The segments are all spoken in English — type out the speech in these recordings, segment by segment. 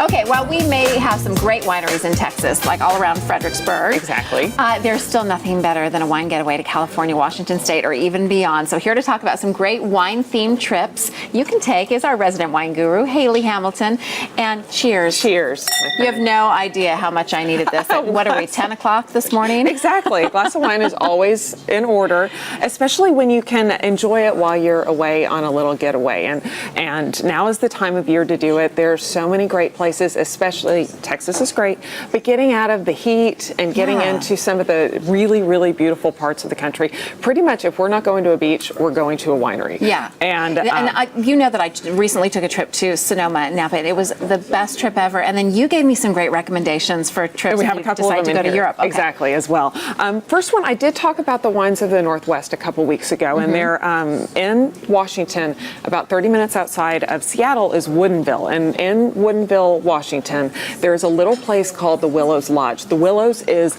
Okay, well, we may have some great wineries in Texas, like all around Fredericksburg. Exactly. There's still nothing better than a wine getaway to California, Washington State, or even beyond. So here to talk about some great wine-themed trips you can take is our resident wine guru, Haley Hamilton. And cheers. Cheers. You have no idea how much I needed this. What are we, 10 o'clock this morning? Exactly. A glass of wine is always in order, especially when you can enjoy it while you're away on a little getaway. And now is the time of year to do it. There's so many great places, especially Texas is great, but getting out of the heat and getting into some of the really, really beautiful parts of the country. Pretty much, if we're not going to a beach, we're going to a winery. Yeah. And you know that I recently took a trip to Sonoma and Napa. It was the best trip ever. And then you gave me some great recommendations for trips. We have a couple of them to go in to here. Europe. Okay. Exactly, as well. First one, I did talk about the wines of the Northwest a couple weeks ago, and they're in Washington, about 30 minutes outside of Seattle is Woodinville. And in Woodinville, Washington, there's a little place called the Willows Lodge. The Willows is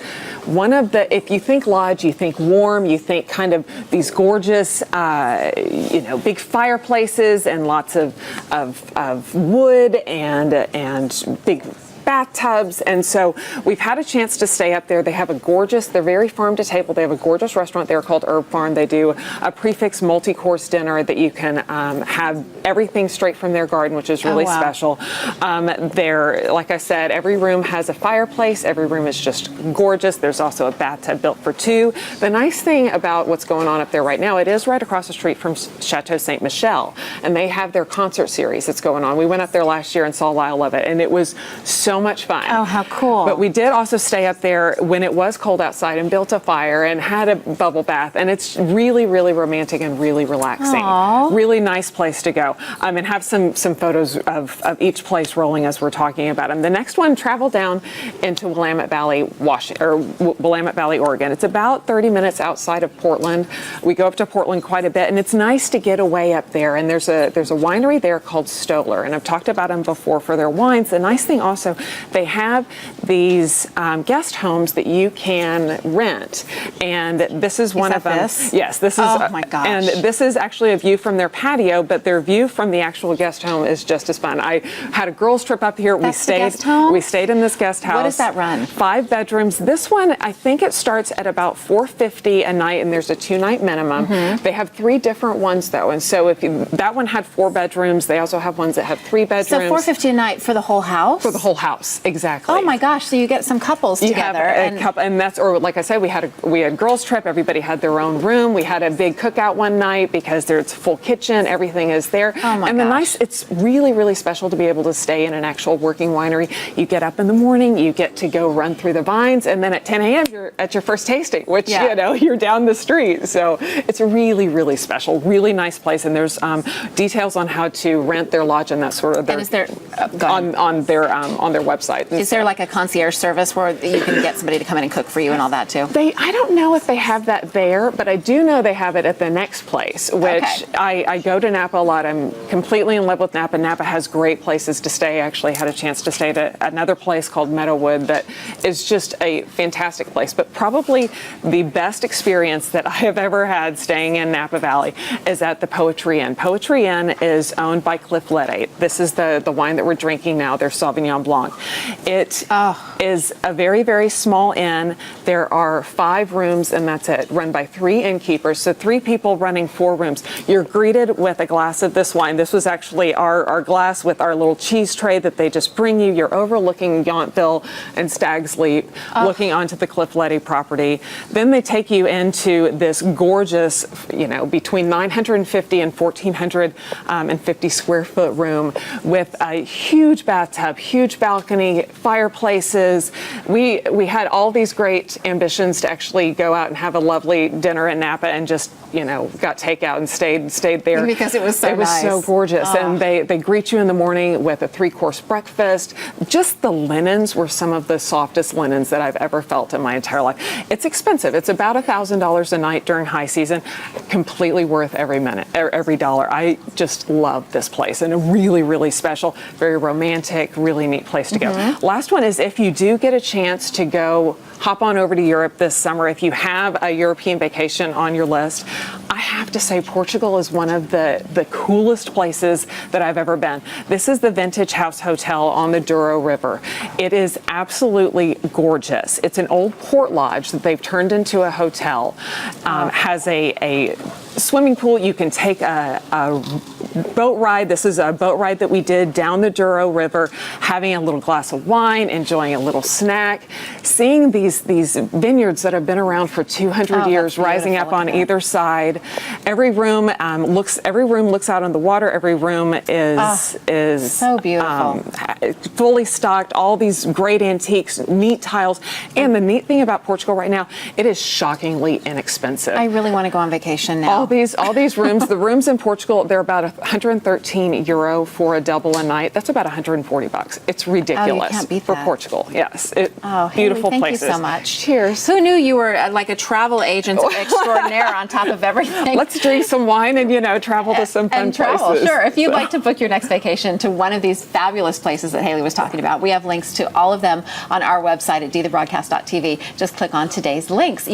one of the, if you think lodge, you think warm, you think kind of these gorgeous, big fireplaces and lots of wood and big bathtubs. And so we've had a chance to stay up there. They have they're very farm to table. They have a gorgeous restaurant there called Herb Farm. They do a prefix multi-course dinner that you can have everything straight from their garden, which is really special. Like I said, every room has a fireplace. Every room is just gorgeous. There's also a bathtub built for two. The nice thing about what's going on up there right now, it is right across the street from Chateau Ste. Michelle, and they have their concert series that's going on. We went up there last year and saw Lyle Lovett, and it was so much fun. Oh, how cool. But we did also stay up there when it was cold outside and built a fire and had a bubble bath, and it's really, really romantic and really relaxing. Aww. Really nice place to go. And have some photos of each place rolling as we're talking about them. The next one, travel down into Willamette Valley, Willamette Valley, Oregon. It's about 30 minutes outside of Portland. We go up to Portland quite a bit, and it's nice to get away up there. And there's a winery there called Stoller, and I've talked about them before for their wines. The nice thing also, they have these guest homes that you can rent, and this is one of them. Yes, this is. Oh my gosh! And this is actually a view from their patio, but their view from the actual guest home is just as fun. I had a girls' trip up here. That's the guest home? We stayed in this guest house. What does that run? 5 bedrooms. This one, I think it starts at about $450 a night, and there's a 2-night minimum. They have 3 different ones though, and so that one had 4 bedrooms. They also have ones that have 3 bedrooms. So $450 a night for the whole house? For the whole house, exactly. Oh my gosh! So you get some couples together, and that's, or like I said, we had girls' trip. Everybody had their own room. We had a big cookout one night because there's a full kitchen. Everything is there. Oh my gosh! It's really, really special to be able to stay in an actual working winery. You get up in the morning, you get to go run through the vines, and then at 10 a.m. you're at your first tasting, which you're down the street. So it's a really, really special, really nice place. And there's details on how to rent their lodge and that sort of. And is there on their website? Is there like a concierge service where you can get somebody to come in and cook for you and all that too? I don't know if they have that there, but I do know they have it at the next place, which I go to Napa a lot. I'm completely in love with Napa. Napa has great places to stay. I actually had a chance to stay at another place called Meadowood that is just a fantastic place, but probably the best experience that I have ever had staying in Napa Valley is at the Poetry Inn. Poetry Inn is owned by Cliff Ledate. This is the wine that we're drinking now, their Sauvignon Blanc. It is a very, very small inn. There are 5 rooms, and that's it, run by 3 innkeepers. So 3 people running 4 rooms. You're greeted with a glass of this wine. This was actually our glass with our little cheese tray that they just bring you. You're overlooking Yountville and Stag's Leap, looking onto the Cliff Leddy property. Then they take you into this gorgeous, between 950 and 1,450 square foot room with a huge bathtub, huge balcony, fireplaces. We had all these great ambitions to actually go out and have a lovely dinner in Napa and just, got takeout and stayed there. Because it was so nice. It was so gorgeous. And they greet you in the morning with a 3-course breakfast. Just the linens were some of the softest linens that I've ever felt in my entire life. It's expensive. It's about $1,000 a night during high season. Completely worth every minute, every dollar. I just love this place, and a really, really special, very romantic, really neat place to go. Last one is, if you do get a chance to go hop on over to Europe this summer, if you have a European vacation on your list, I have to say Portugal is one of the coolest places that I've ever been. This is the Vintage House Hotel on the Douro River. It is absolutely gorgeous. It's an old port lodge that they've turned into a hotel. Has a swimming pool. You can take a boat ride. This is a boat ride that we did down the Douro River, having a little glass of wine, enjoying a little snack, seeing these vineyards that have been around for 200 years rising up on either side. Every room looks out on the water. Every room is so beautiful. Fully stocked, all these great antiques, neat tiles. And the neat thing about Portugal right now, it is shockingly inexpensive. I really want to go on vacation now. All these rooms, the rooms in Portugal, they're about 113 euro for a double a night. That's about 140 bucks. It's ridiculous. Oh, you can't beat for that. Portugal. Yes. Haley, Beautiful thank places. you so much. Cheers. Who knew you were like a travel agent extraordinaire on top of everything? Let's drink some wine and travel to some fun places. Sure. If you'd like to book your next vacation to one of these fabulous places that Haley was talking about, we have links to all of them on our website at dthebroadcast.tv. Just click on today's links.